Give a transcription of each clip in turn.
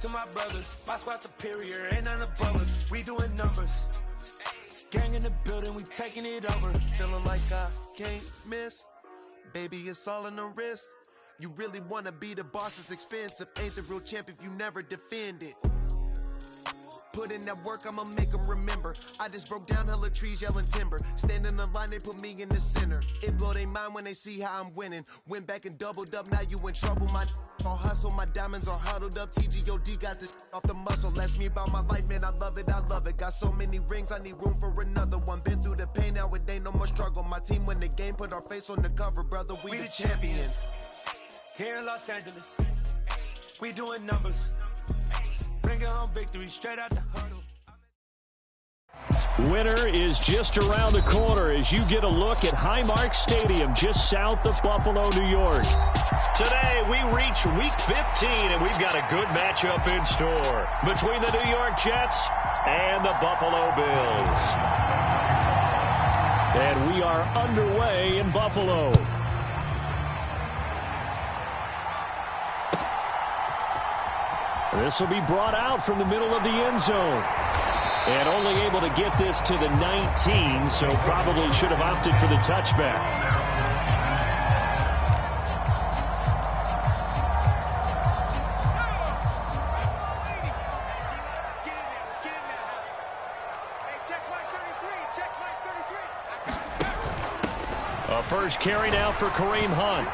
To my brothers, my squad superior, ain't none above us. We doing numbers. Gang in the building, we taking it over. Feeling like I can't miss. Baby, it's all in the wrist. You really wanna be the boss, it's expensive. Ain't the real champ if you never defend it. Put in that work, I'ma make them remember. I just broke down hella trees, yelling timber. Stand in the line, they put me in the center. It blow their mind when they see how I'm winning. Went back and doubled up, now you in trouble. My all hustle, my diamonds are huddled up. TGOD got this off the muscle. Ask me about my life, man, I love it, I love it. Got so many rings, I need room for another one. Been through the pain, now it ain't no more struggle. My team win the game, put our face on the cover, brother, we the champions. Here in Los Angeles, we doing numbers. Bring it home victory, straight out the huddle. Winter is just around the corner as you get a look at Highmark Stadium just south of Buffalo, New York. Today we reach Week 15 and we've got a good matchup in store between the New York Jets and the Buffalo Bills. And we are underway in Buffalo. This will be brought out from the middle of the end zone. And only able to get this to the 19, so probably should have opted for the touchback. A first carry now for Kareem Hunt.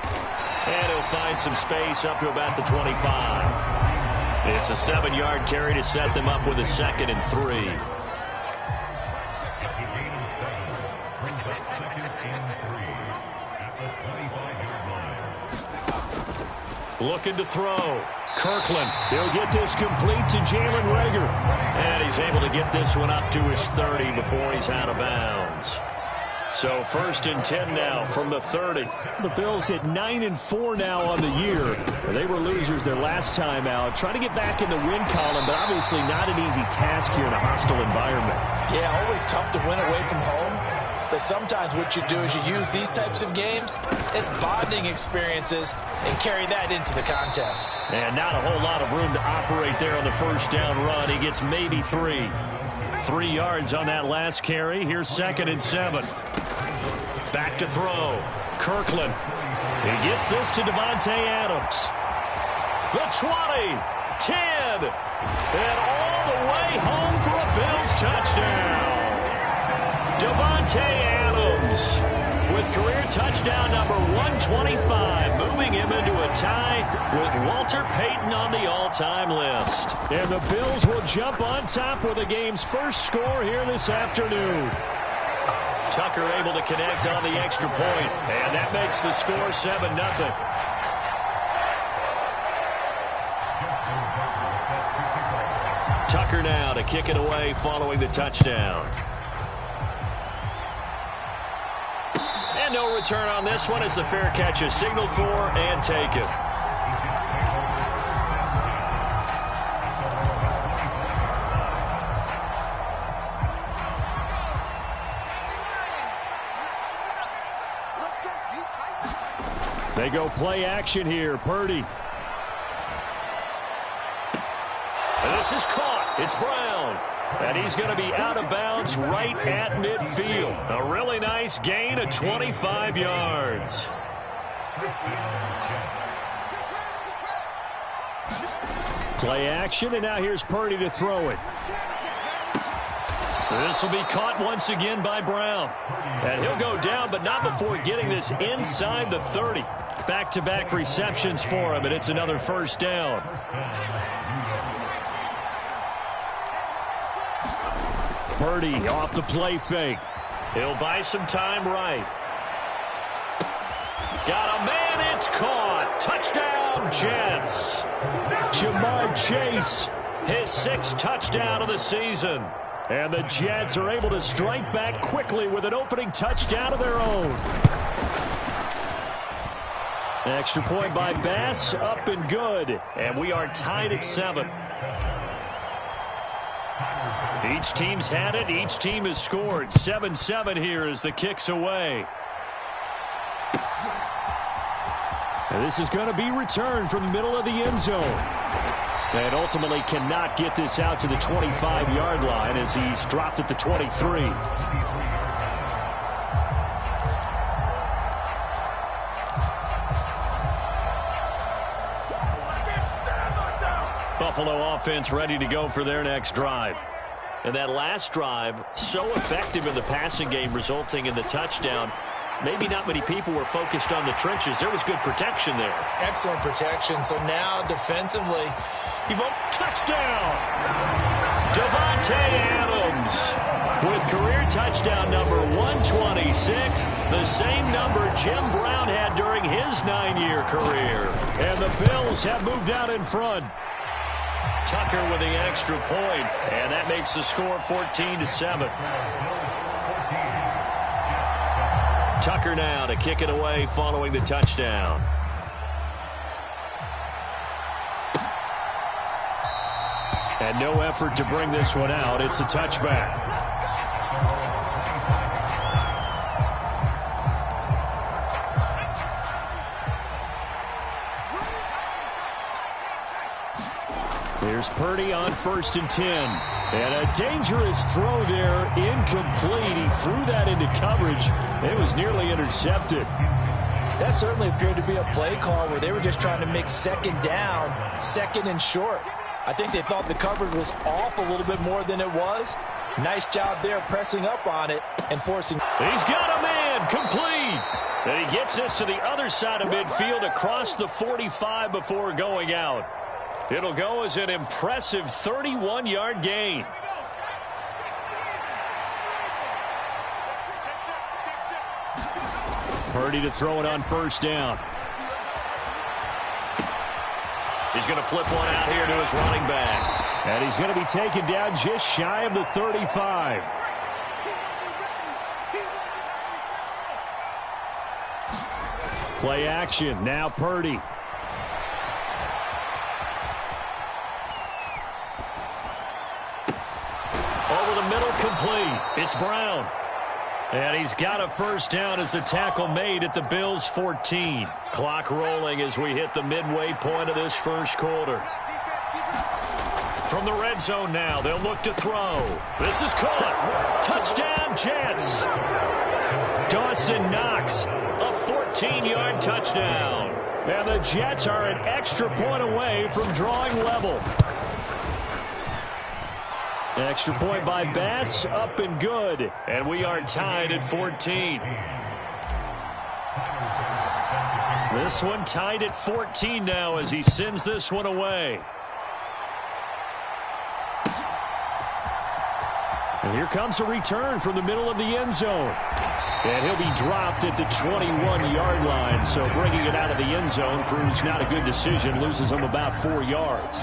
And he'll find some space up to about the 25. It's a 7-yard carry to set them up with a 2nd and 3. Looking to throw. Kirkland. He'll get this complete to Jalen Reagor. And he's able to get this one up to his 30 before he's out of bounds. So 1st and 10 now from the 30. The Bills at 9-4 now on the year. They were losers their last time out. Trying to get back in the win column, but obviously not an easy task here in a hostile environment. Yeah, always tough to win away from home. But sometimes what you do is you use these types of games as bonding experiences and carry that into the contest. And not a whole lot of room to operate there on the first down run. He gets maybe 3. 3 yards on that last carry. Here's 2nd and 7. Back to throw. Kirkland. He gets this to Davante Adams. The 20. 10. And all the way home for a Bills touchdown. Davante Adams with career touchdown number 125, moving him into a tie with Walter Payton on the all-time list. And the Bills will jump on top with the game's first score here this afternoon. Tucker able to connect on the extra point, and that makes the score 7-0. Tucker now to kick it away following the touchdown. And no return on this one as the fair catch is signaled for and taken. They go play action here. Purdy. This is caught. It's Brown. And he's going to be out of bounds right at midfield. A really nice gain of 25 yards. Play action, and now here's Purdy to throw it. This will be caught once again by Brown. And he'll go down, but not before getting this inside the 30. Back-to-back receptions for him, and it's another first down. Purdy off the play fake. He'll buy some time right. Got a man, it's caught. Touchdown, Jets. Jamar Chase. His 6th touchdown of the season. And the Jets are able to strike back quickly with an opening touchdown of their own. Extra point by Bass, up and good. And we are tied at 7. Each team's had it. Each team has scored. 7-7 here as the kick's away. And this is going to be returned from the middle of the end zone. And ultimately cannot get this out to the 25-yard line as he's dropped at the 23. Buffalo offense ready to go for their next drive. And that last drive, so effective in the passing game, resulting in the touchdown. Maybe not many people were focused on the trenches. There was good protection there. Excellent protection. So now defensively, touchdown! Davante Adams with career touchdown number 126, the same number Jim Brown had during his 9-year career. And the Bills have moved out in front. Tucker with the extra point, and that makes the score 14-7. Tucker now to kick it away following the touchdown. And no effort to bring this one out. It's a touchback. Here's Purdy on 1st and 10. And a dangerous throw there, incomplete. He threw that into coverage. It was nearly intercepted. that certainly appeared to be a play call where they were just trying to make second down, second and short. I think they thought the coverage was off a little bit more than it was. Nice job there pressing up on it and forcing. He's got a man complete. And he gets this to the other side of midfield across the 45 before going out. It'll go as an impressive 31-yard gain. Purdy to throw it on first down. He's going to flip one out here to his running back. And he's going to be taken down just shy of the 35. Play action. Now Purdy. Over the middle, complete. It's Brown. And he's got a first down as the tackle made at the Bills' 14. Clock rolling as we hit the midway point of this first quarter. From the red zone now, they'll look to throw. This is caught. Touchdown, Jets. Dawson Knox, a 14-yard touchdown. And the Jets are an extra point away from drawing level. Extra point by Bass, up and good. And we are tied at 14. This one tied at 14 now as he sends this one away. And here comes a return from the middle of the end zone. And he'll be dropped at the 21-yard line. So bringing it out of the end zone proves not a good decision. Loses him about 4 yards.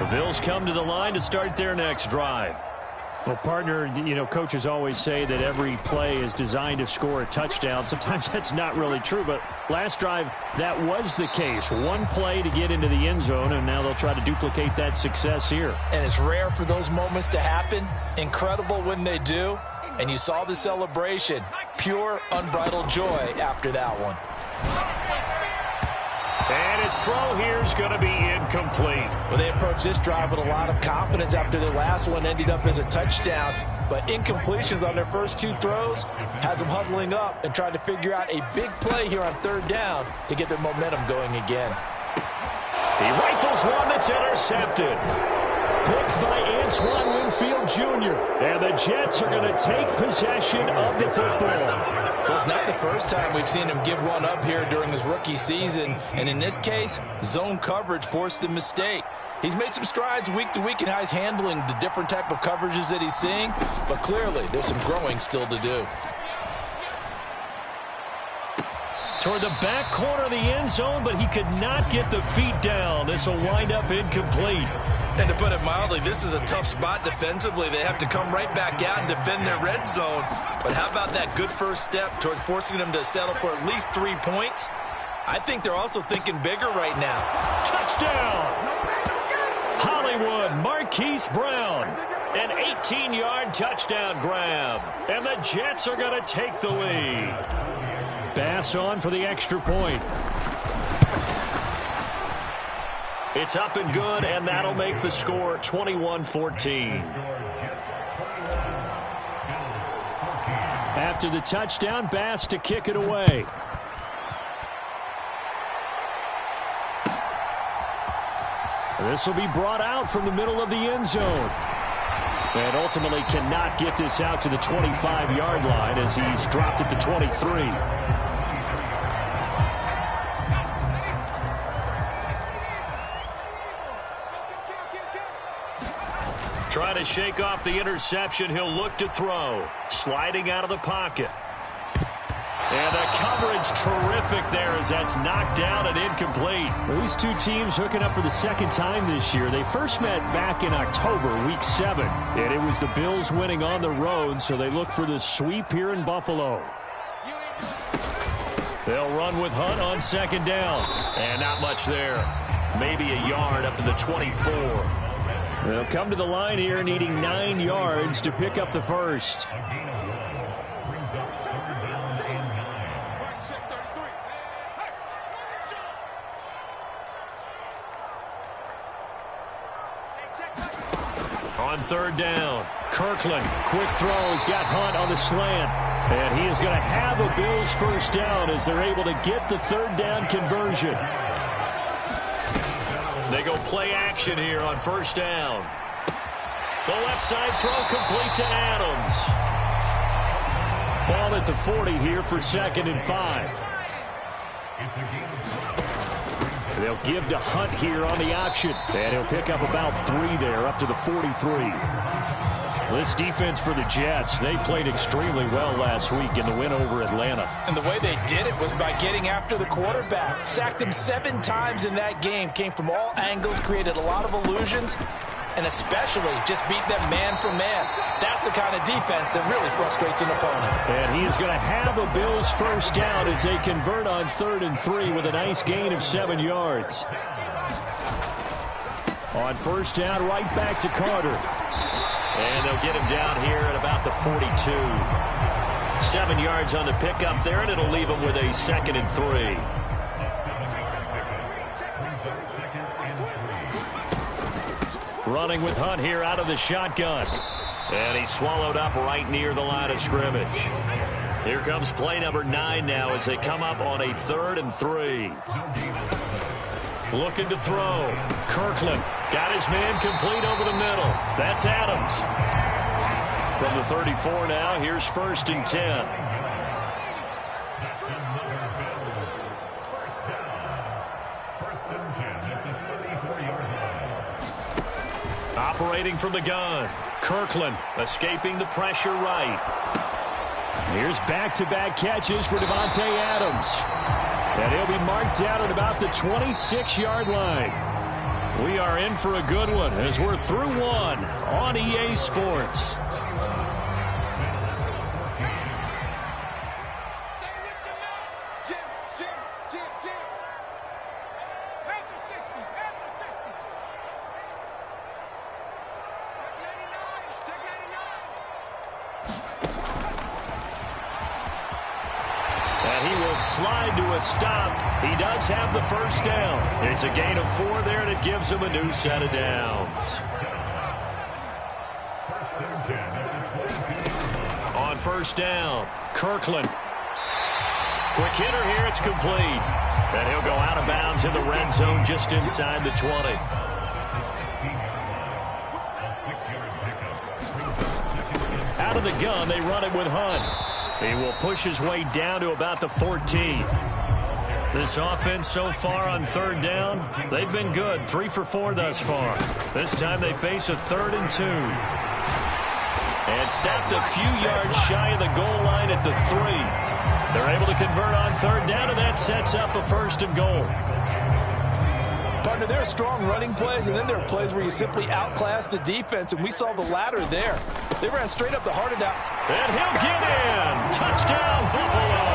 Bills come to the line to start their next drive. Well, partner, you know, coaches always say that every play is designed to score a touchdown. Sometimes that's not really true, but last drive, that was the case. One play to get into the end zone, and now they'll try to duplicate that success here. And it's rare for those moments to happen. Incredible when they do. And you saw the celebration. Pure, unbridled joy after that one. And his throw here is going to be incomplete. Well, they approached this drive with a lot of confidence after their last one ended up as a touchdown. But incompletions on their first 2 throws has them huddling up and trying to figure out a big play here on third down to get their momentum going again. He rifles one that's intercepted. Picked by Antoine Winfield Jr. And the Jets are going to take possession of the football. Well, it's not the first time we've seen him give one up here during his rookie season. And in this case, zone coverage forced the mistake. He's made some strides week to week in how he's handling the different type of coverages that he's seeing. But clearly, there's some growing still to do. Toward the back corner of the end zone, but he could not get the feet down. This will wind up incomplete. And to put it mildly, this is a tough spot defensively. They have to come right back out and defend their red zone. But how about that good first step towards forcing them to settle for at least 3 points? I think they're also thinking bigger right now. Touchdown! Hollywood, Marquise Brown. An 18-yard touchdown grab. And the Jets are going to take the lead. Bass on for the extra point. It's up and good, and that'll make the score 21-14. After the touchdown, Bass to kick it away. This will be brought out from the middle of the end zone. And ultimately cannot get this out to the 25-yard line as he's dropped at the 23. Trying to shake off the interception. He'll look to throw. Sliding out of the pocket. And the coverage terrific there as that's knocked down and incomplete. Well, these two teams hooking up for the second time this year. They first met back in October, Week 7. And it was the Bills winning on the road, so they look for the sweep here in Buffalo. They'll run with Hunt on second down. And not much there. Maybe a yard up to the 24. They'll come to the line here needing 9 yards to pick up the first. On third down, Kirkland. Quick throw. He's got Hunt on the slant. And he is going to have a Bills first down as they're able to get the third down conversion. They go play action here on first down. The left side throw complete to Adams. Ball at the 40 here for 2nd and 5. They'll give to Hunt here on the option. And he'll pick up about 3 there, up to the 43. This defense for the Jets, they played extremely well last week in the win over Atlanta. And the way they did it was by getting after the quarterback. Sacked him 7 times in that game. Came from all angles, created a lot of illusions, and especially just beat them man for man. That's the kind of defense that really frustrates an opponent. And he is going to have a Bills first down as they convert on 3rd and 3 with a nice gain of 7 yards. On first down, right back to Carter. And they'll get him down here at about the 42. 7 yards on the pickup there, and it'll leave him with a 2nd and 3. Running with Hunt here out of the shotgun. And he's swallowed up right near the line of scrimmage. Here comes play number 9 now as they come up on a 3rd and 3. Looking to throw. Kirkland got his man complete over the middle. That's Adams. From the 34 now, here's 1st and 10. Operating from the gun. Kirkland escaping the pressure right. Here's back-to-back catches for Davante Adams. And he'll be marked down at about the 26-yard line. We are in for a good one as we're through one on EA Sports. Slide to a stop. He does have the first down. It's a gain of 4 there, and it gives him a new set of downs. On first down, Kirkland. Quick hitter here, it's complete. And he'll go out of bounds in the red zone just inside the 20. Out of the gun, they run it with Hunt. He will push his way down to about the 14. This offense so far on 3rd down, they've been good. 3 for 4 thus far. This time they face a 3rd and 2. And stopped a few yards shy of the goal line at the 3. They're able to convert on 3rd down, and that sets up a 1st and goal. Partner, there are strong running plays, and then there are plays where you simply outclass the defense, and we saw the latter there. They ran straight up the heart of that. And he'll get in. Touchdown, Buffalo.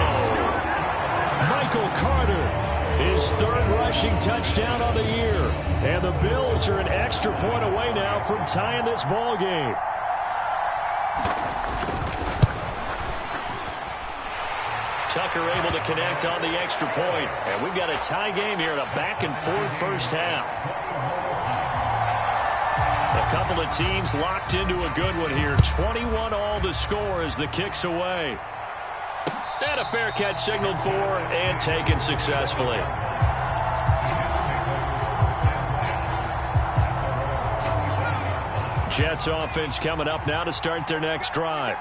Michael Carter His third rushing touchdown on the year. And the Bills are an extra point away now from tying this ball game. Tucker able to connect on the extra point. And we've got a tie game here in a back-and-forth first half. A couple of teams locked into a good one here. 21 all the score as the kick's away. And a fair catch signaled for and taken successfully. Jets offense coming up now to start their next drive.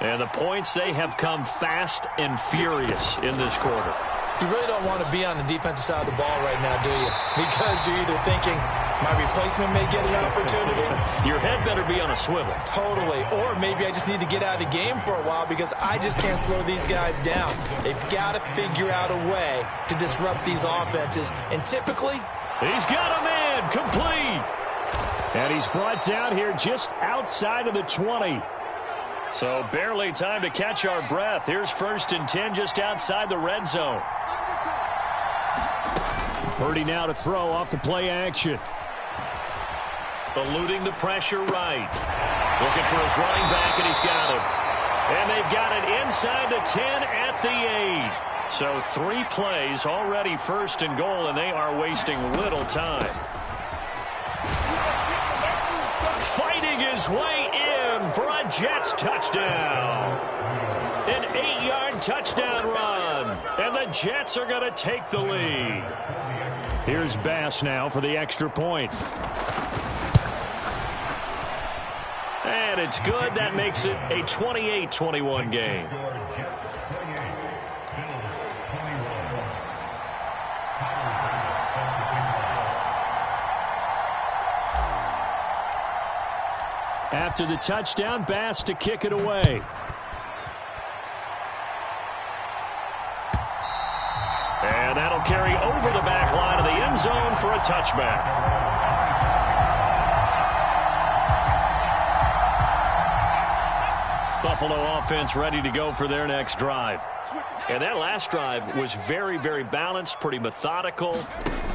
And the points, they have come fast and furious in this quarter. You really don't want to be on the defensive side of the ball right now, do you? Because you're either thinking, my replacement may get an opportunity. Your head better be on a swivel. Totally. Or maybe I just need to get out of the game for a while because I just can't slow these guys down. They've got to figure out a way to disrupt these offenses. And typically, he's got a man complete. And he's brought down here just outside of the 20. So barely time to catch our breath. Here's 1st and 10 just outside the red zone. Purdy now to throw off the play action. Eluding the pressure right. Looking for his running back, and he's got him. And they've got it inside the 10 at the 8. So 3 plays already 1st and goal, and they are wasting little time. Fighting his way in for a Jets touchdown. An 8-yard touchdown run. And the Jets are going to take the lead. Here's Bass now for the extra point. And it's good. That makes it a 28-21 game. After the touchdown, Bass to kick it away. And that'll carry over the back line of the end zone for a touchback. Buffalo offense ready to go for their next drive. And that last drive was very, very balanced, pretty methodical.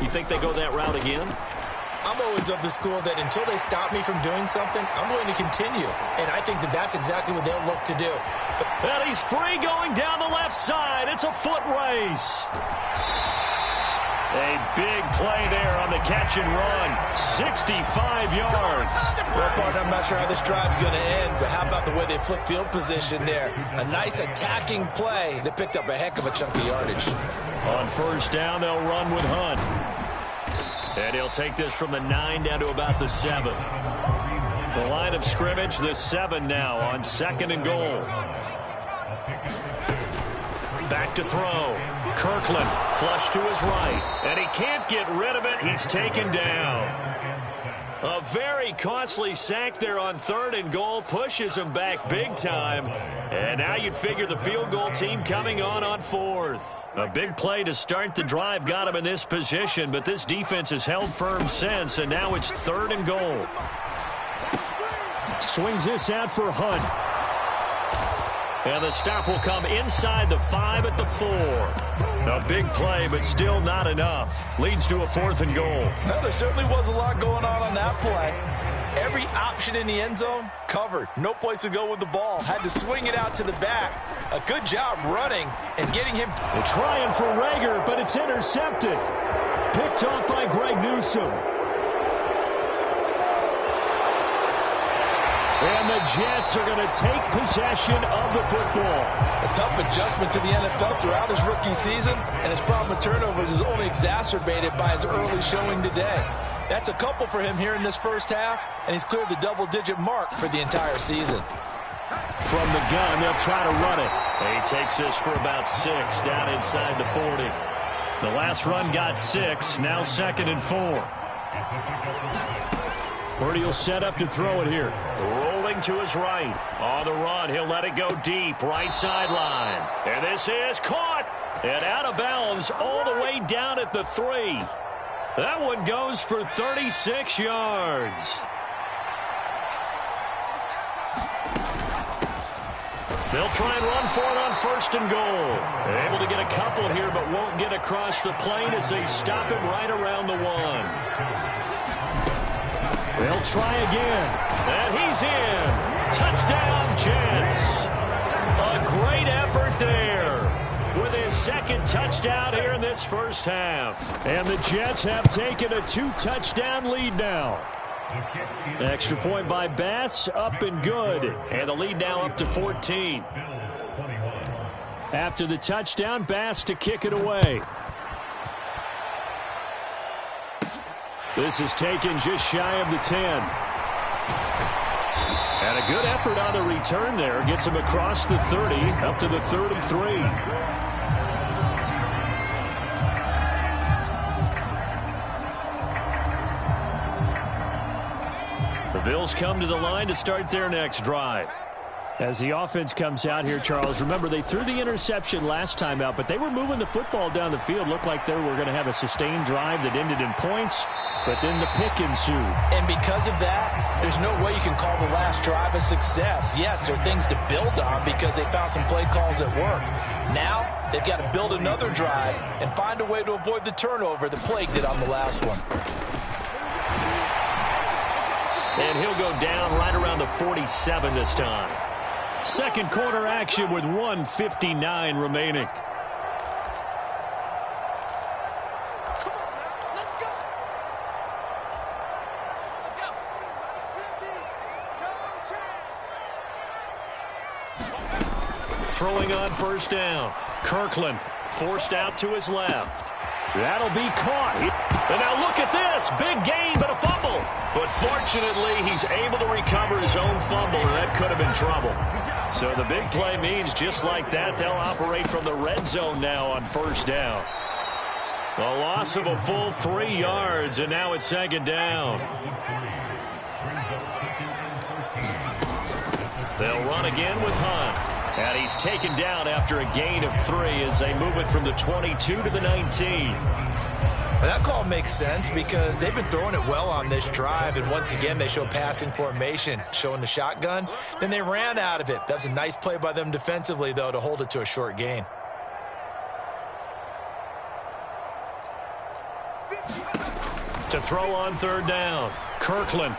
You think they go that route again? I'm always of the school that until they stop me from doing something, I'm going to continue. And I think that that's exactly what they'll look to do. And he's free going down the left side. It's a foot race. A big play there on the catch and run. 65 yards. Well, partner, I'm not sure how this drive's going to end, but how about the way they flip field position there? A nice attacking play that picked up a heck of a chunk of yardage. On 1st down, they'll run with Hunt. And he'll take this from the 9 down to about the 7. The line of scrimmage, the 7 now on 2nd and goal. Back to throw. Kirkland flush to his right. And he can't get rid of it. He's taken down. A very costly sack there on 3rd and goal. Pushes him back big time. And now you'd figure the field goal team coming on 4th. A big play to start the drive got him in this position, but this defense has held firm since, and now it's 3rd and goal. Swings this out for Hunt. And the stop will come inside the 5 at the 4. A big play, but still not enough. Leads to a 4th and goal. Well, there certainly was a lot going on that play. Every option in the end zone covered. No place to go with the ball. Had to swing it out to the back. A good job running and getting him. They're trying for Rager, but it's intercepted. Picked off by Greg Newsome. And the Jets are going to take possession of the football. A tough adjustment to the NFL throughout his rookie season, and his problem with turnovers is only exacerbated by his early showing today. That's a couple for him here in this first half, and he's cleared the double-digit mark for the entire season. From the gun, they'll try to run it. He takes this for about 6 down inside the 40. The last run got 6, now 2nd and 4. Purdy will set up to throw it here. Rolling to his right. On the run, he'll let it go deep. Right sideline. And this is caught. And out of bounds all the way down at the 3. That one goes for 36 yards. They'll try and run for it on 1st and goal. They're able to get a couple here, but won't get across the plane as they stop him right around the 1. They'll try again. And he's in. Touchdown, Jets. A great effort there with his 2nd touchdown here in this first half. And the Jets have taken a 2-touchdown lead now. Extra point by Bass, up and good. And the lead now up to 14. After the touchdown, Bass to kick it away. This is taken just shy of the 10. And a good effort on the return there. Gets him across the 30, up to the 33. The Bills come to the line to start their next drive. As the offense comes out here, Charles, remember they threw the interception last time out, but they were moving the football down the field. Looked like they were going to have a sustained drive that ended in points, but then the pick ensued. And because of that, there's no way you can call the last drive a success. Yes, there are things to build on because they found some play calls that work. Now, they've got to build another drive and find a way to avoid the turnover that plagued it on the last one. And he'll go down right around the 47 this time. Second quarter action with 1:59 remaining. Throwing on 1st down. Kirkland forced out to his left. That'll be caught. And now look at this. Big gain, but a fumble. But fortunately, he's able to recover his own fumble, and that could have been trouble. So the big play means just like that, they'll operate from the red zone now on 1st down. A loss of a full 3 yards, and now it's 2nd down. They'll run again with Hunt. And he's taken down after a gain of 3 as they move it from the 22 to the 19. That call makes sense because they've been throwing it well on this drive, and once again they show passing formation, showing the shotgun. Then they ran out of it. That's a nice play by them defensively, though, to hold it to a short gain. To throw on 3rd down, Kirkland.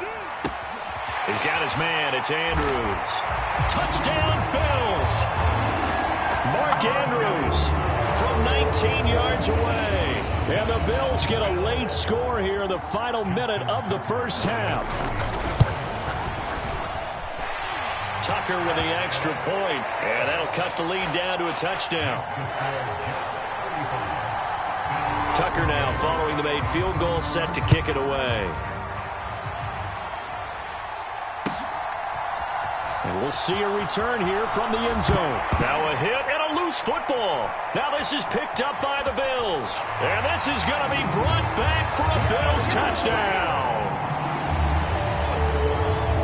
He's got his man. It's Andrews. Touchdown, Bills. Mark Andrews from 19 yards away. And the Bills get a late score here in the final minute of the first half. Tucker with the extra point. And that'll cut the lead down to a touchdown. Tucker now following the made field goal, set to kick it away. And we'll see a return here from the end zone. Now a hit and a loose football. Now this is picked up by the Bills. And this is going to be brought back for a Bills touchdown.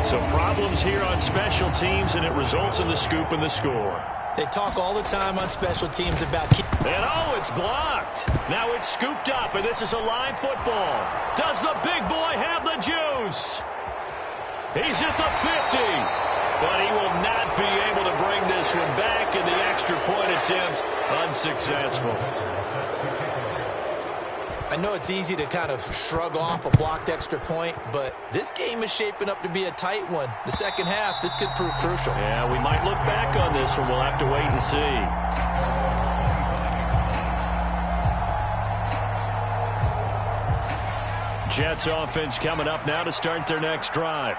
So problems here on special teams, and it results in the scoop and the score. They talk all the time on special teams about... And oh, it's blocked. Now it's scooped up, and this is a live football. Does the big boy have the juice? He's at the 50. But he will not be able to bring this one back, and the extra point attempt unsuccessful. I know it's easy to kind of shrug off a blocked extra point, but this game is shaping up to be a tight one. The second half, this could prove crucial. Yeah, we might look back on this one. We'll have to wait and see. Jets offense coming up now to start their next drive.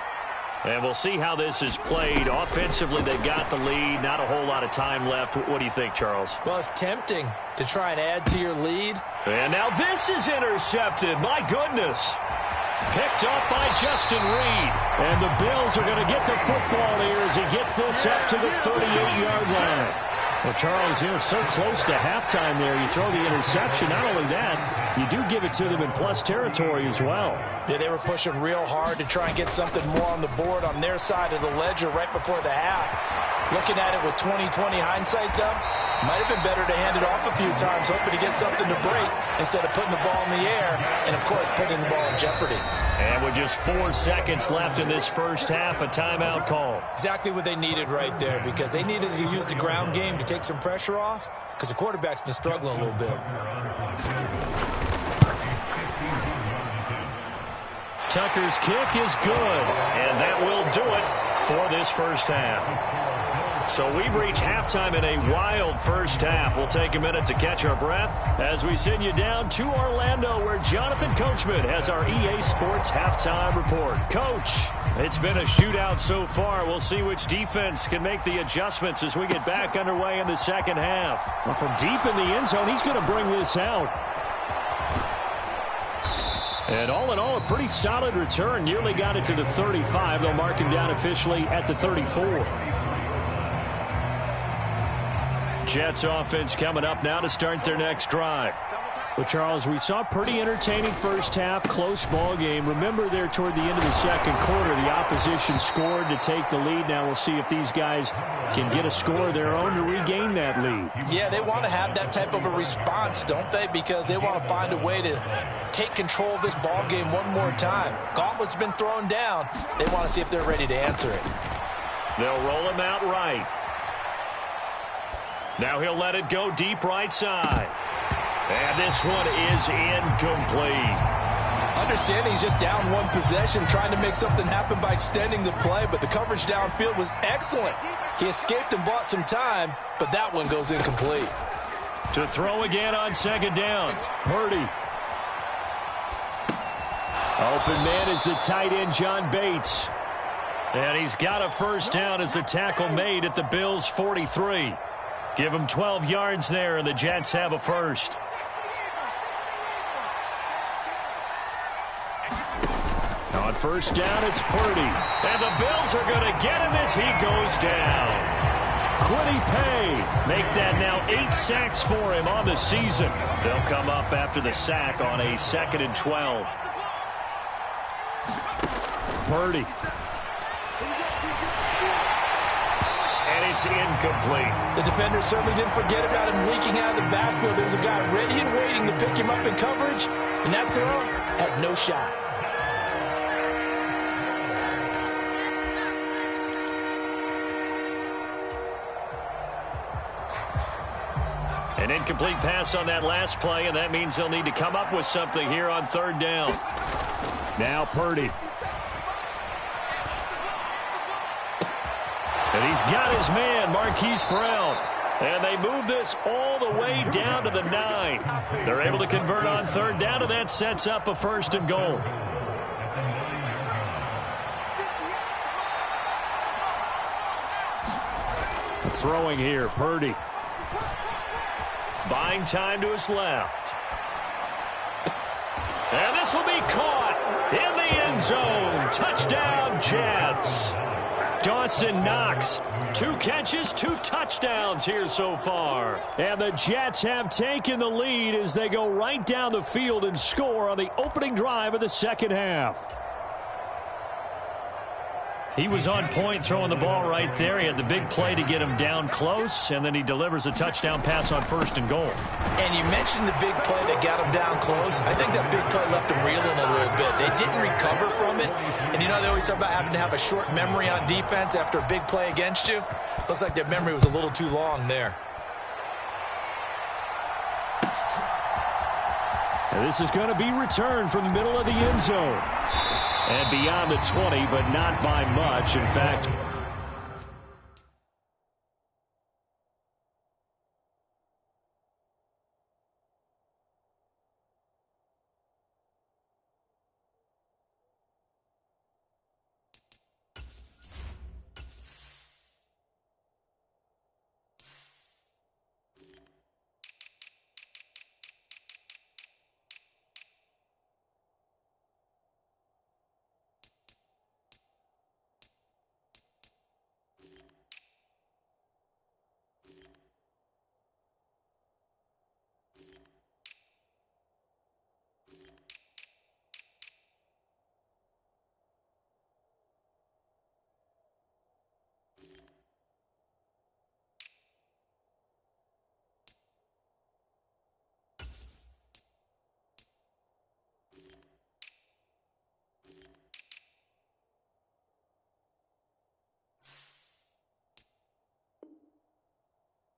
And we'll see how this is played. Offensively, they've got the lead. Not a whole lot of time left. What do you think, Charles? Well, it's tempting to try and add to your lead. And now this is intercepted. My goodness. Picked up by Justin Reed. And the Bills are going to get the football here as he gets this up to the 38-yard line. Well, Charles, so close to halftime there. You throw the interception. Not only that, you do give it to them in plus territory as well. Yeah, they were pushing real hard to try and get something more on the board on their side of the ledger right before the half. Looking at it with 20/20 hindsight, though, might have been better to hand it off a few times, hoping to get something to break instead of putting the ball in the air and, of course, putting the ball in jeopardy. And with just 4 seconds left in this first half, a timeout call. Exactly what they needed right there, because they needed to use the ground game to take some pressure off, because the quarterback's been struggling a little bit. Tucker's kick is good, and that will do it for this first half. So we've reached halftime in a wild first half. We'll take a minute to catch our breath as we send you down to Orlando, where Jonathan Coachman has our EA Sports halftime report. Coach, it's been a shootout so far. We'll see which defense can make the adjustments as we get back underway in the second half. Well, from deep in the end zone, he's going to bring this out. And all in all, a pretty solid return. Nearly got it to the 35. They'll mark him down officially at the 34. Jets offense coming up now to start their next drive. Well, Charles, we saw a pretty entertaining first half, close ball game. Remember there toward the end of the second quarter, the opposition scored to take the lead. Now we'll see if these guys can get a score of their own to regain that lead. Yeah, they want to have that type of a response, don't they? Because they want to find a way to take control of this ball game one more time. Gauntlet's been thrown down. They want to see if they're ready to answer it. They'll roll him out right. Now he'll let it go deep right side. And this one is incomplete. Understanding he's just down one possession, trying to make something happen by extending the play, but the coverage downfield was excellent. He escaped and bought some time, but that one goes incomplete. To throw again on second down. Purdy. Open man is the tight end, John Bates. And he's got a first down as the tackle made at the Bills' 43. Give him 12 yards there, and the Jets have a first. On first down, it's Purdy. And the Bills are going to get him as he goes down. Quiddy Pay make that now 8 sacks for him on the season. They'll come up after the sack on a 2nd and 12. Purdy. It's incomplete. The defender certainly didn't forget about him leaking out of the backfield. There was a guy ready and waiting to pick him up in coverage, and that throw had no shot. An incomplete pass on that last play, and that means they'll need to come up with something here on third down. Now Purdy. And he's got his man, Marquise Brown. And they move this all the way down to the 9. They're able to convert on third down, and that sets up a 1st and goal. Throwing here, Purdy. Buying time to his left. And this will be caught in the end zone. Touchdown, Jets. Dawson Knox, 2 catches, 2 touchdowns here so far. And the Jets have taken the lead as they go right down the field and score on the opening drive of the second half. He was on point throwing the ball right there. He had the big play to get him down close, and then he delivers a touchdown pass on 1st and goal. And you mentioned the big play that got him down close. I think that big play left him reeling a little bit. They didn't recover from it. And you know, they always talk about having to have a short memory on defense after a big play against you. Looks like their memory was a little too long there. And this is going to be returned from the middle of the end zone. And beyond the 20, but not by much. In fact,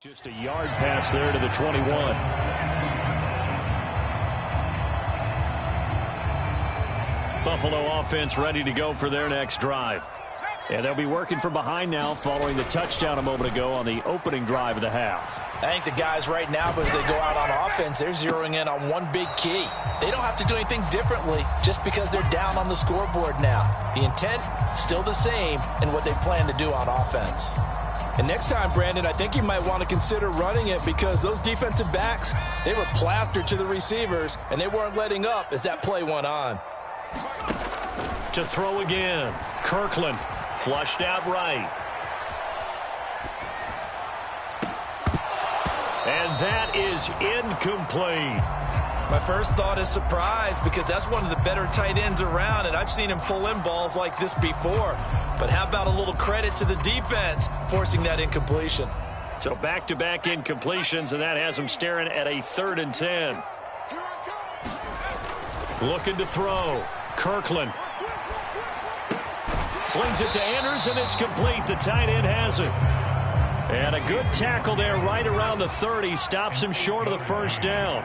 Just a yard pass there to the 21. Buffalo offense ready to go for their next drive. And they'll be working from behind now following the touchdown a moment ago on the opening drive of the half. I think the guys right now, as they go out on offense, they're zeroing in on one big key. They don't have to do anything differently just because they're down on the scoreboard now. The intent, still the same in what they plan to do on offense. And next time, Brandon, I think you might want to consider running it because those defensive backs, they were plastered to the receivers, and they weren't letting up as that play went on. To throw again, Kirkland. Flushed out right. And that is incomplete. My first thought is surprise because that's one of the better tight ends around, and I've seen him pull in balls like this before. But how about a little credit to the defense forcing that incompletion? So back-to-back incompletions, and that has him staring at a 3rd and 10. Looking to throw. Kirkland. Slings it to Anders, and it's complete. The tight end has it. And a good tackle there right around the 30. Stops him short of the first down.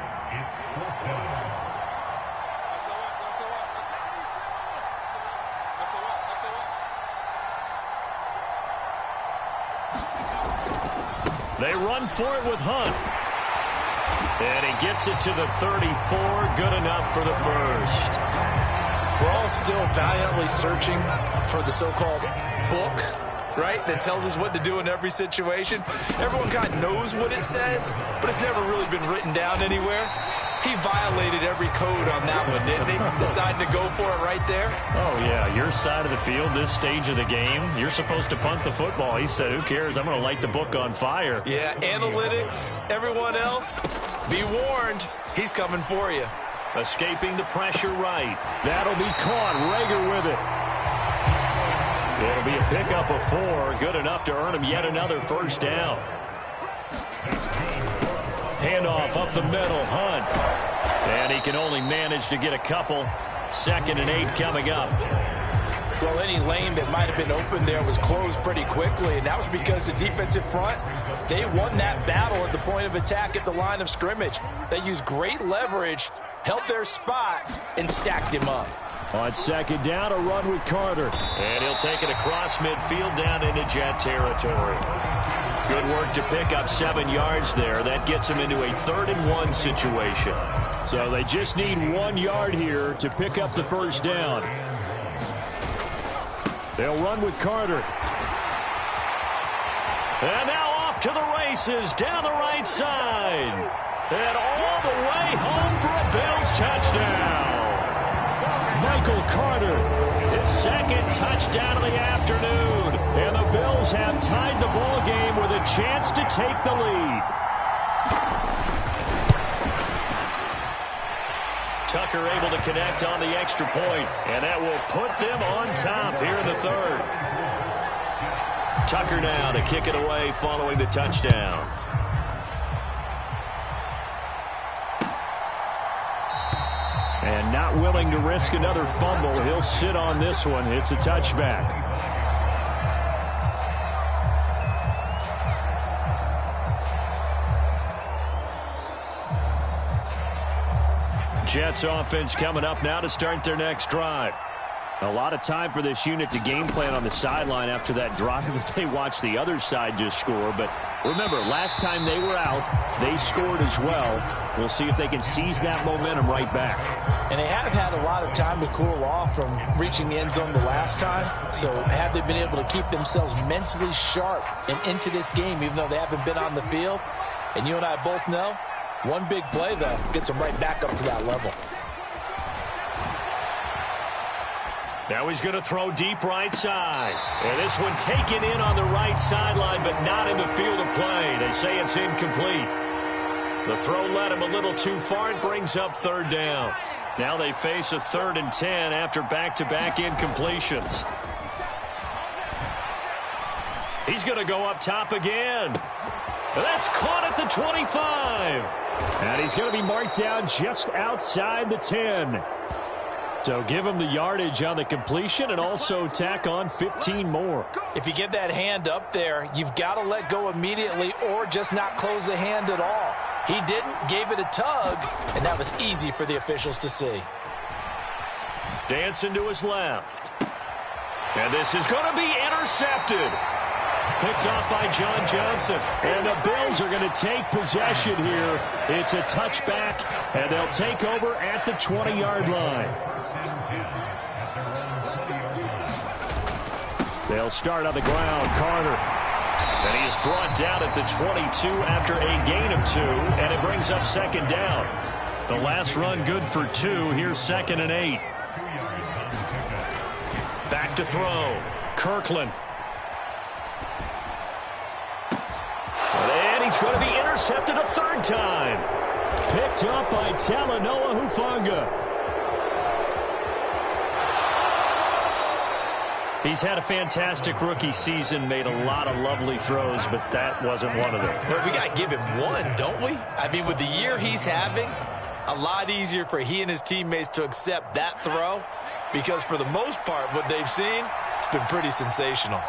They run for it with Hunt. And he gets it to the 34. Good enough for the first. We're all still valiantly searching for the so-called book, right, that tells us what to do in every situation. Everyone kind of knows what it says, but it's never really been written down anywhere. He violated every code on that one, didn't he? Deciding to go for it right there. Oh, yeah, your side of the field, this stage of the game, you're supposed to punt the football. He said, who cares? I'm going to light the book on fire. Yeah, analytics, everyone else, be warned, he's coming for you. Escaping the pressure right. That'll be caught. Rager with it. It'll be a pickup of 4. Good enough to earn him yet another first down. Handoff up the middle. Hunt. And he can only manage to get a couple. 2nd and 8 coming up. Well, any lane that might have been open there was closed pretty quickly, and that was because the defensive front, they won that battle at the point of attack at the line of scrimmage. They used great leverage, held their spot, and stacked him up. On 2nd down, a run with Carter. And he'll take it across midfield down into Jet territory. Good work to pick up 7 yards there. That gets him into a 3rd and 1 situation. So they just need 1 yard here to pick up the first down. They'll run with Carter. And now off to the races down the right side. And all the way home for a Bills touchdown. Michael Carter, his 2nd touchdown of the afternoon. And the Bills have tied the ball game with a chance to take the lead. Tucker able to connect on the extra point, and that will put them on top here in the 3rd. Tucker now to kick it away following the touchdown. And not willing to risk another fumble. He'll sit on this one. It's a touchback. Jets offense coming up now to start their next drive. A lot of time for this unit to game plan on the sideline after that drive that they watched the other side just score. But remember, last time they were out, they scored as well. We'll see if they can seize that momentum right back. And they have had a lot of time to cool off from reaching the end zone the last time. So have they been able to keep themselves mentally sharp and into this game, even though they haven't been on the field? And you and I both know, one big play, though, gets them right back up to that level. Now he's going to throw deep right side. And this one taken in on the right sideline, but not in the field of play. They say it's incomplete. The throw led him a little too far. It brings up 3rd down. Now they face a 3rd and 10 after back-to-back incompletions. He's going to go up top again. That's caught at the 25. And he's going to be marked down just outside the 10. So give him the yardage on the completion and also tack on 15 more. If you get that hand up there, you've got to let go immediately or just not close the hand at all. He didn't, gave it a tug, and that was easy for the officials to see. Dancing to his left. And this is going to be intercepted. Picked off by John Johnson. And the Bills are going to take possession here. It's a touchback, and they'll take over at the 20-yard line. They'll start on the ground. Carter. And he is brought down at the 22 after a gain of 2, and it brings up second down. The last run good for 2. Here's 2nd and 8. Back to throw. Kirkland. And he's going to be intercepted a third time. Picked up by Talanoa Hufanga. He's had a fantastic rookie season, made a lot of lovely throws, but that wasn't one of them. Well, we got to give him one, don't we? I mean, with the year he's having, a lot easier for he and his teammates to accept that throw because for the most part, what they've seen, it's been pretty sensational.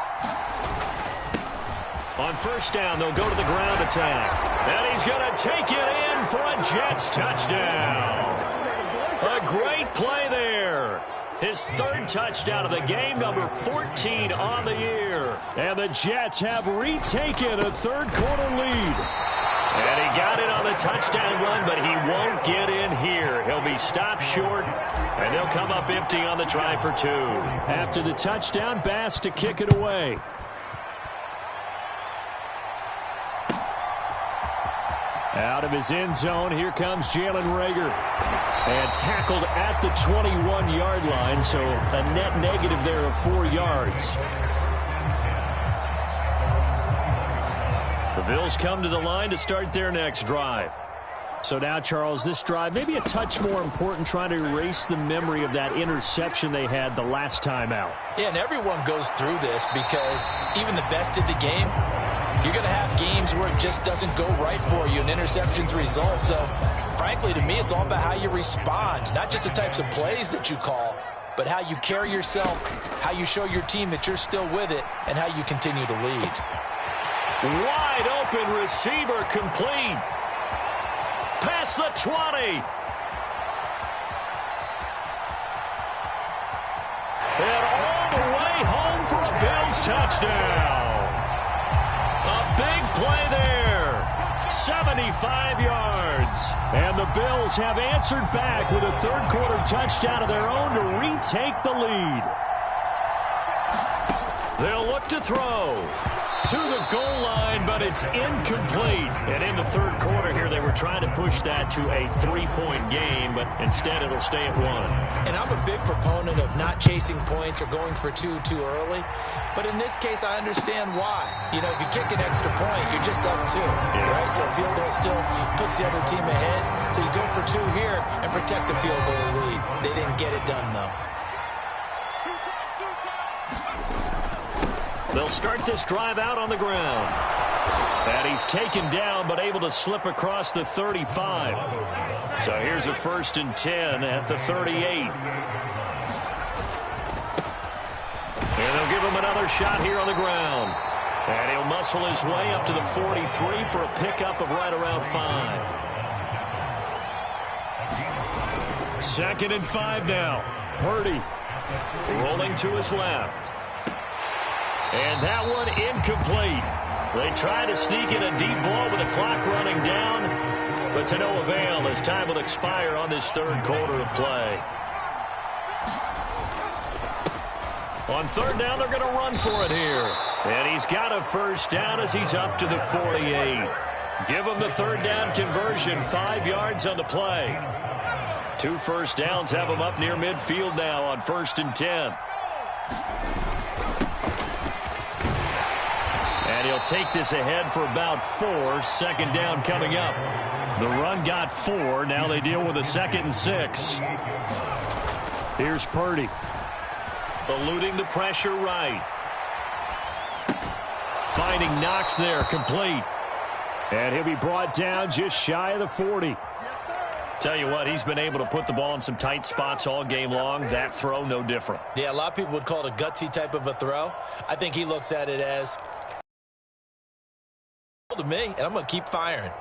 On first down, they'll go to the ground attack. And he's going to take it in for a Jets touchdown. A great play there. His 3rd touchdown of the game, number 14 on the year. And the Jets have retaken a third-quarter lead. And he got it on the touchdown run, but he won't get in here. He'll be stopped short, and they'll come up empty on the try for 2. After the touchdown, Bass to kick it away. Out of his end zone, here comes Jalen Reagor. And tackled at the 21-yard line, so a net negative there of 4 yards. The Bills come to the line to start their next drive. So now, Charles, this drive maybe a touch more important, trying to erase the memory of that interception they had the last time out. Yeah, and everyone goes through this because even the best of the game, you're going to have games where it just doesn't go right for you and interceptions result. So, frankly, to me, it's all about how you respond, not just the types of plays that you call, but how you carry yourself, how you show your team that you're still with it, and how you continue to lead. Wide open receiver complete. Past the 20. And all the way home for a Bills touchdown. A big play there. 75 yards. And the Bills have answered back with a third-quarter touchdown of their own to retake the lead. They'll look to throw to the goal line, but it's incomplete. And in the third quarter here, they were trying to push that to a 3-point game, but instead it'll stay at 1. And I'm a big proponent of not chasing points or going for 2 too early. But in this case, I understand why. You know, if you kick an extra point, you're just up 2, right? So field goal still puts the other team ahead. So you go for 2 here and protect the field goal lead. They didn't get it done, though. They'll start this drive out on the ground. And he's taken down, but able to slip across the 35. So here's a 1st and 10 at the 38. And they'll give him another shot here on the ground. And he'll muscle his way up to the 43 for a pickup of right around 5. 2nd and 5 now. Purdy rolling to his left. And that one incomplete. They try to sneak in a deep ball with the clock running down, but to no avail as time will expire on this third quarter of play. On 3rd down, they're going to run for it here. And he's got a 1st down as he's up to the 48. Give him the 3rd down conversion, 5 yards on the play. 2 first downs have him up near midfield now on 1st and 10. And he'll take this ahead for about 4. 2nd down coming up. The run got 4. Now they deal with a 2nd and 6. Here's Purdy. Eluding the pressure right. Finding Knox there, complete. And he'll be brought down just shy of the 40. Tell you what, he's been able to put the ball in some tight spots all game long. That throw, no different. Yeah, a lot of people would call it a gutsy type of a throw. I think he looks at it as to me, and I'm going to keep firing.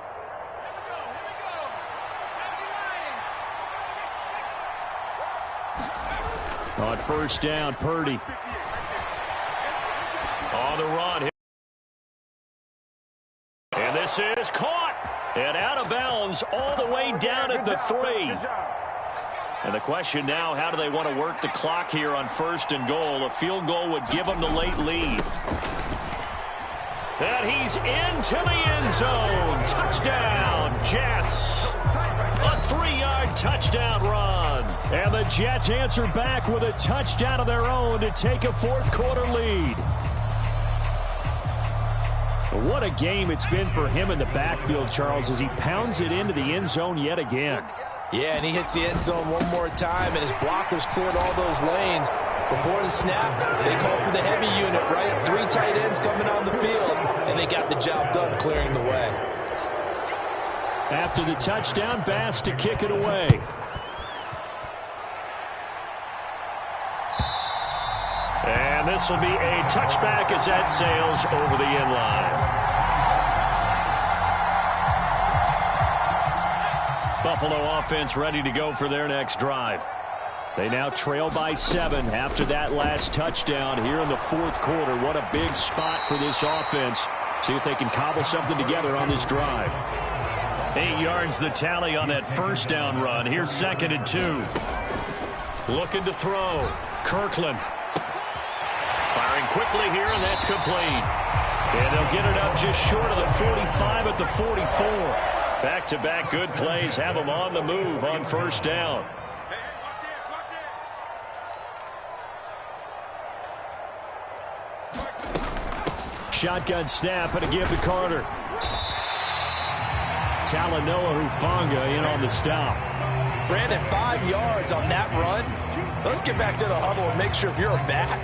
On first down, Purdy. On the run. And this is caught. And out of bounds all the way down at the 3. And the question now, how do they want to work the clock here on first and goal? A field goal would give them the late lead. And he's into the end zone. Touchdown, Jets. A 3-yard touchdown run. And the Jets answer back with a touchdown of their own to take a fourth-quarter lead. What a game it's been for him in the backfield, Charles, as he pounds it into the end zone yet again. Yeah, and he hits the end zone one more time, and his blockers cleared all those lanes. Before the snap, they called for the heavy unit, right? 3 tight ends coming on the field, and they got the job done clearing the way. After the touchdown, Bass to kick it away. And this will be a touchback as that sails over the end line. Buffalo offense ready to go for their next drive. They now trail by 7 after that last touchdown here in the fourth quarter. What a big spot for this offense. See if they can cobble something together on this drive. 8 yards the tally on that first down run. Here's 2nd and 2. Looking to throw. Kirkland. Firing quickly here, and that's complete. And they'll get it up just short of the 45 at the 44. Back-to-back good plays have them on the move on first down. Shotgun snap and a give to Carter. Talanoa Hufanga in on the stop. Brandon, 5 yards on that run. Let's get back to the huddle and make sure if you're a back,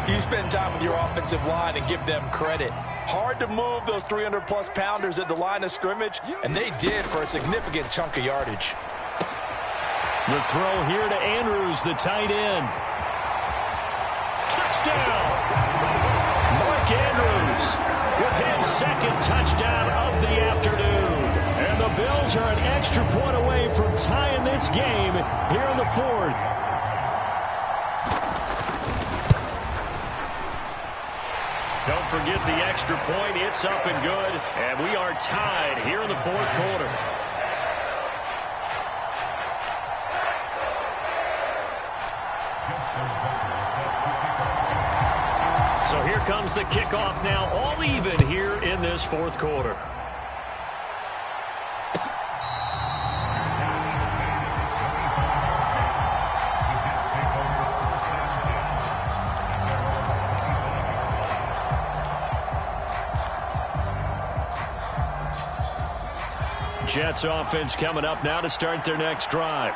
you spend time with your offensive line and give them credit. Hard to move those 300-plus pounders at the line of scrimmage, and they did for a significant chunk of yardage. The throw here to Andrews, the tight end. Touchdown! Mark Andrews with his 2nd touchdown of the afternoon. And the Bills are an extra point away from tying this game here in the 4th. Don't forget the extra point. It's up and good. And we are tied here in the fourth quarter. So here comes the kickoff now, all even here in this fourth quarter. Jets offense coming up now to start their next drive.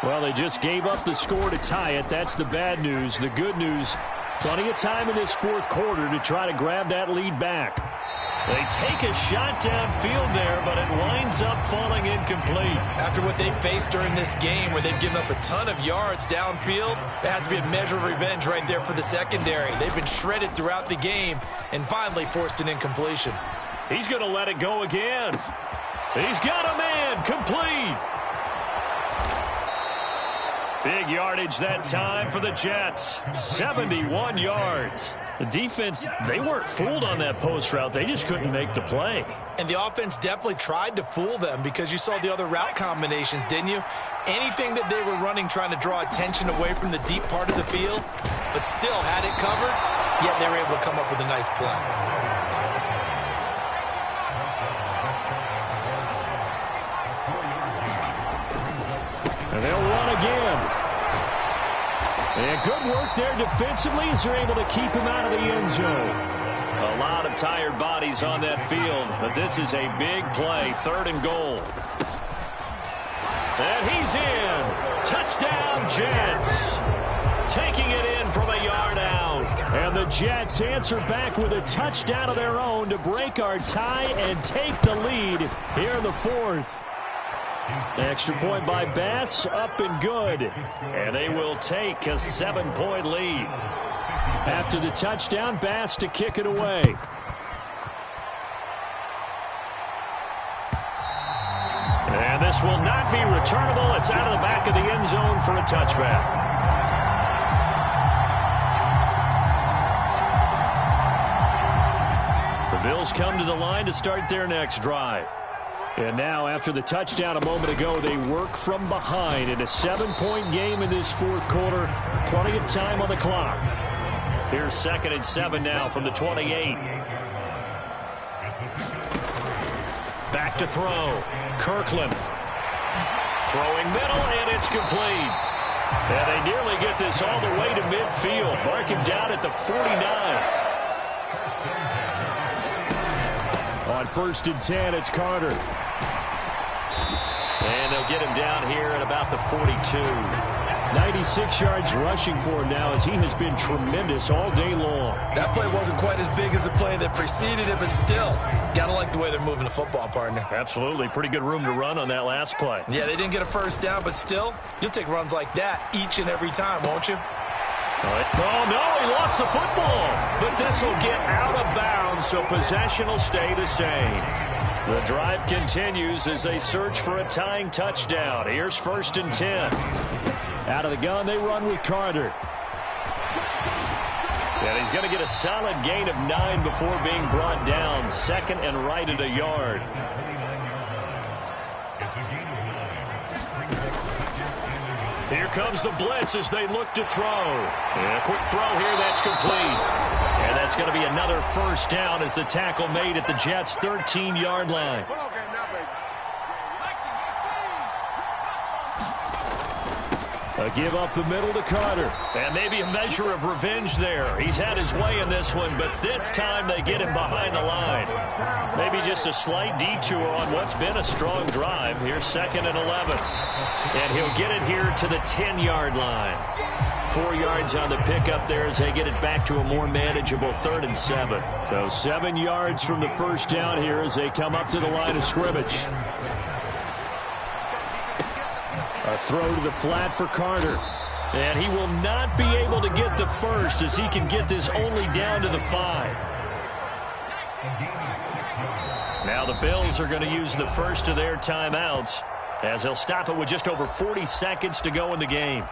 Well, they just gave up the score to tie it. That's the bad news. The good news, plenty of time in this fourth quarter to try to grab that lead back. They take a shot downfield there, but it winds up falling incomplete. After what they faced during this game where they've given up a ton of yards downfield, there has to be a measure of revenge right there for the secondary. They've been shredded throughout the game and finally forced an incompletion. He's going to let it go again. He's got a man complete. Big yardage that time for the Jets. 71 yards. The defense, they weren't fooled on that post route. They just couldn't make the play. And the offense definitely tried to fool them because you saw the other route combinations, didn't you? Anything that they were running trying to draw attention away from the deep part of the field, but still had it covered, yet they were able to come up with a nice play. And they'll run again. And good work there defensively as they're able to keep him out of the end zone. A lot of tired bodies on that field, but this is a big play, 3rd and goal. And he's in. Touchdown, Jets. Taking it in from a yard out. And the Jets answer back with a touchdown of their own to break our tie and take the lead here in the 4th. Extra point by Bass, up and good. And they will take a 7-point lead. After the touchdown, Bass to kick it away. And this will not be returnable. It's out of the back of the end zone for a touchback. The Bills come to the line to start their next drive. And now, after the touchdown a moment ago, they work from behind in a 7-point game in this fourth quarter. Plenty of time on the clock. Here's 2nd and 7 now from the 28. Back to throw. Kirkland. Throwing middle, and it's complete. And they nearly get this all the way to midfield. Mark him down at the 49. On 1st and 10, it's Carter. And they'll get him down here at about the 42. 96 yards rushing for him now as he has been tremendous all day long. That play wasn't quite as big as the play that preceded it, but still, gotta like the way they're moving the football, partner. Absolutely. Pretty good room to run on that last play. Yeah, they didn't get a first down, but still, you'll take runs like that each and every time, won't you? Oh, no, he lost the football. But this will get out of bounds, so possession will stay the same. The drive continues as they search for a tying touchdown. Here's 1st and 10. Out of the gun, they run with Carter. And he's going to get a solid gain of 9 before being brought down. 2nd and right at a yard. Here comes the blitz as they look to throw. And a quick throw here, that's complete. And that's going to be another first down as the tackle made at the Jets' 13-yard line. A give up the middle to Carter. And maybe a measure of revenge there. He's had his way in this one, but this time they get him behind the line. Maybe just a slight detour on what's been a strong drive. Here's 2nd and 11. And he'll get it here to the 10-yard line. 4 yards on the pickup there as they get it back to a more manageable 3rd and 7. So 7 yards from the first down here as they come up to the line of scrimmage. A throw to the flat for Carter. And he will not be able to get the first as he can get this only down to the 5. Now the Bills are going to use the first of their timeouts as they'll stop it with just over 40 seconds to go in the game.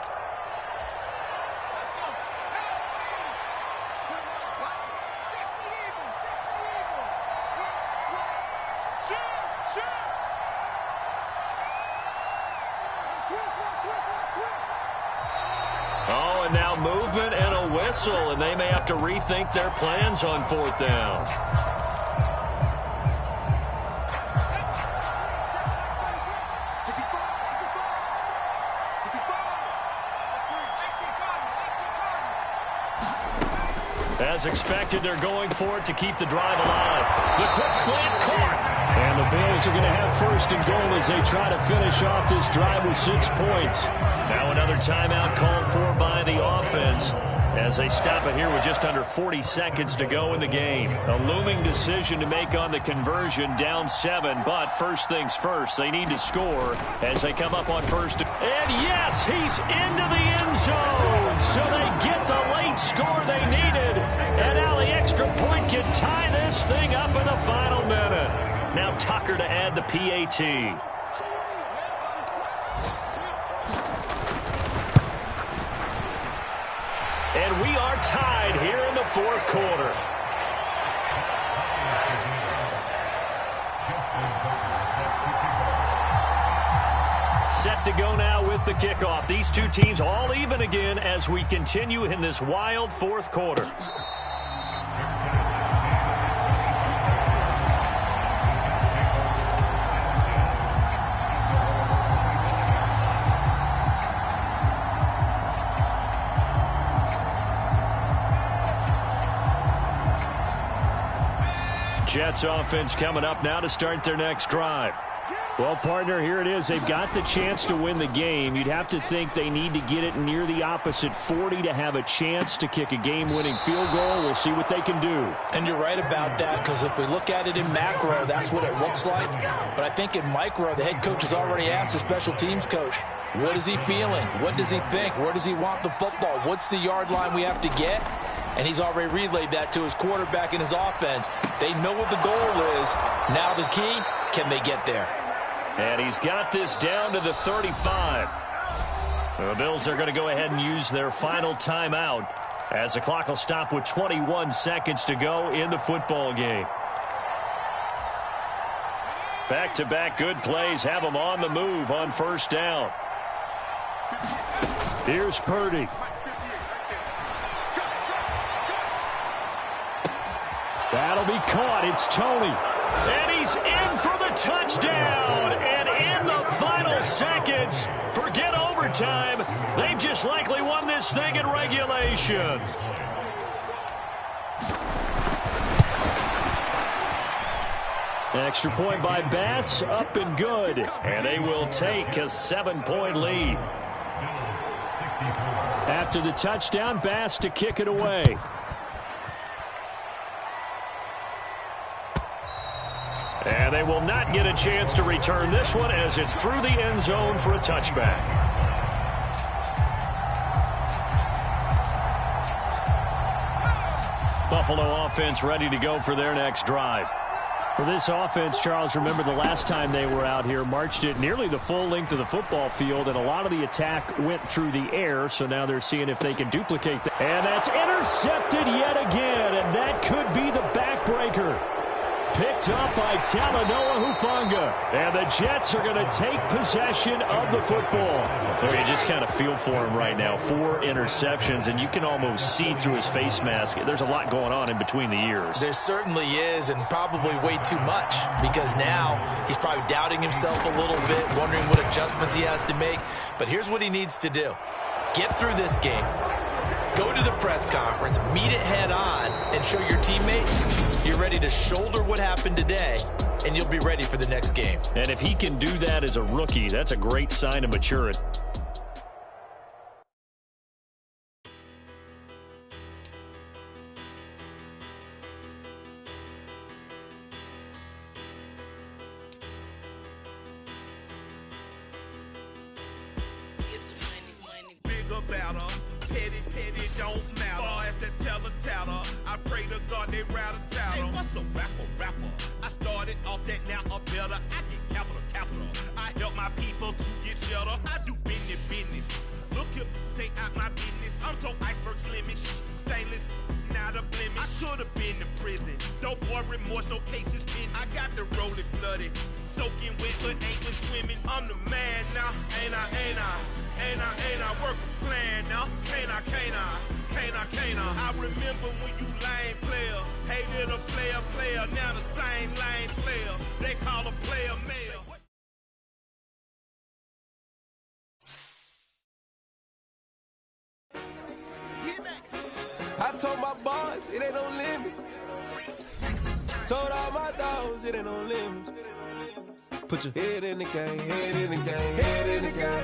Oh, and now movement and a whistle, and they may have to rethink their plans on 4th down. As expected, they're going for it to keep the drive alive. The quick slant caught. And the Bills are going to have 1st and goal as they try to finish off this drive with 6 points. Now another timeout called for by the offense as they stop it here with just under 40 seconds to go in the game. A looming decision to make on the conversion, down 7, but first things first, they need to score as they come up on 1st. And yes, he's into the end zone, so they get the late score they needed. And now the extra point can tie this thing up in the final minute. Now Tucker to add the PAT. And we are tied here in the 4th quarter. Set to go now with the kickoff. These two teams all even again as we continue in this wild 4th quarter. Jets offense coming up now to start their next drive. Well, partner, here it is. They've got the chance to win the game. You'd have to think they need to get it near the opposite 40 to have a chance to kick a game-winning field goal. We'll see what they can do. And you're right about that, because if we look at it in macro, that's what it looks like. But I think in micro, the head coach has already asked the special teams coach, what is he feeling? What does he think? Where does he want the football? What's the yard line we have to get? And he's already relayed that to his quarterback and his offense. They know what the goal is. Now the key, can they get there? And he's got this down to the 35. The Bills are going to go ahead and use their final timeout as the clock will stop with 21 seconds to go in the football game. Back-to-back good plays have them on the move on first down. Here's Purdy. That'll be caught. It's Tony. And he's in for the touchdown. And in the final seconds, forget overtime. They've just likely won this thing in regulation. Extra point by Bass, up and good. And they will take a 7-point lead. After the touchdown, Bass to kick it away. And they will not get a chance to return this one as it's through the end zone for a touchback. Buffalo offense ready to go for their next drive. For this offense, Charles, remember the last time they were out here, marched it nearly the full length of the football field, and a lot of the attack went through the air, so now they're seeing if they can duplicate that. And that's intercepted yet again, and that could be the backbreaker. Picked up by Talanoa Hufanga. And the Jets are going to take possession of the football. There, you just kind of feel for him right now. 4 interceptions, and you can almost see through his face mask. There's a lot going on in between the ears. There certainly is, and probably way too much, because now he's probably doubting himself a little bit, wondering what adjustments he has to make. But here's what he needs to do. Get through this game. Go to the press conference, meet it head on, and show your teammates you're ready to shoulder what happened today, and you'll be ready for the next game. And if he can do that as a rookie, that's a great sign of maturity. Bigger, better, petty, don't matter. Far as the teller, I pray to God they rattle tattle. Hey, what's a rapper? I started off that, now I'm better. I get capital. I help my people to get cheddar. I do business. Look here, stay out my business. I'm so iceberg slimish, stainless, not a blemish. I should have been in prison. Don't boy remorse, no cases in. I got the rolling flooded, soaking wet, but ain't been swimming. I'm the man now, ain't I? Work a plan now, can't I? I remember when you lame player, hated a player, now the same lame player. They call a player male. I told my boys, it ain't no limits. Told all my dogs, it ain't no limits. Put your head in the game, head in the game, head in the game.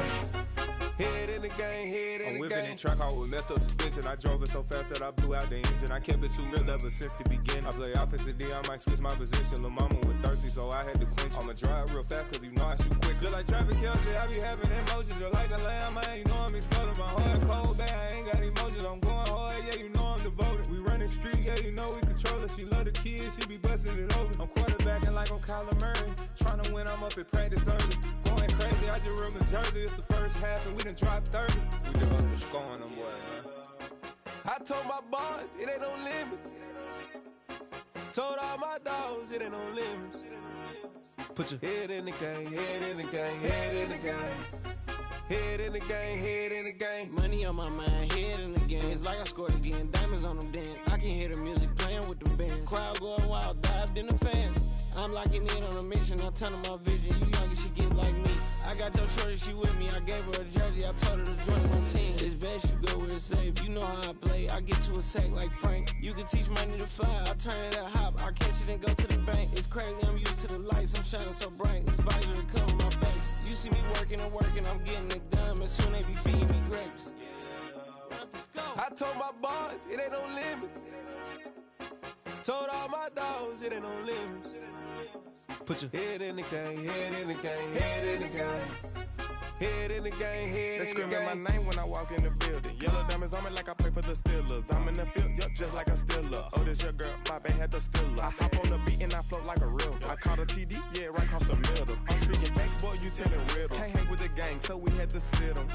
Head in the game, head in the game. I'm whipping and track out with messed up suspension. I drove it so fast that I blew out the engine. I kept it too real ever since the beginning. I play offensive D, I might switch my position. Lil' mama was thirsty, so I had to quench. I'ma drive real fast, cause you know I shoot quick. Just like traffic Kelsey, I be having emotions. Just like a lamb, man, you know I'm exploding. My heart cold, bad, I ain't got emotions. I'm going hard, yeah, you know I'm devoted. We running streets, yeah, you know we control it. She love the kids, she be busting it open. I'm quarterbacking like I'm Kyler Murray. Trying to win, I'm up at practice early. Going crazy, I just rub in Jersey. It's the first half, and we done dropped 30. We just up to scoring them, boy, man. I told my boys, it ain't no limits. Told all my dogs, it ain't no limits. Put your head in the game, head in the game, head in the game. Head in the game, head in the game. Money on my mind, head in the game. It's like I scored again, diamonds on them dance. I can hear the music playing with the bands. Crowd going wild, dived in the fans. I'm locking in on a mission, I turn on my vision. You young, you should get like me. I got your shorty, she with me. I gave her a jersey, I told her to join my team. It's best you go where it's safe. You know how I play. I get to a sack like Frank. You can teach money to fly. I turn it up hop. I catch it and go to the bank. It's crazy, I'm used to the lights. I'm shining so bright. This visor to cover my face. You see me working and working. I'm getting it done. And soon they be feeding me grapes. I told my boys, it ain't no limits. Told all my dogs, it ain't no limits. Put your head in the game, head in the game, head in the game. Head in the game, head they in the game. They screaming my name when I walk in the building. Yellow diamonds on me like I play for the Steelers. I'm in the field, yup, just like a Steeler. Oh, this your girl, my band had the Steeler. I hop on the beat and I float like a river. I caught a TD, yeah, right across the middle. I'm speaking thanks, boy, you telling riddles. Can't hang with the gang, so we had to sit them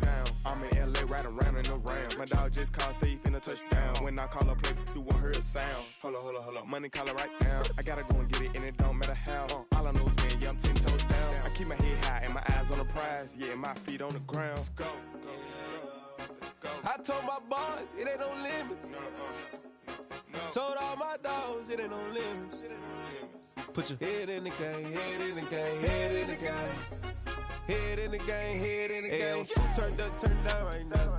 down. I'm in LA, riding around and around. My dog just called, say he finna touch down. When I call a play, you won't hear a sound. Hold up, money calling right now. I gotta go and get it, and it don't matter how. All I know is, man, yeah, I'm 10 toes down. I keep my head high and my eyes on the prize. Yeah, my feet on the ground. Let's go. Let's go. I told my boys, it ain't no limits. No. Told all my dogs, it ain't no limits. Put your head in the game, head in the game, head in the game. Head in the game, head in the game. Turn down right now.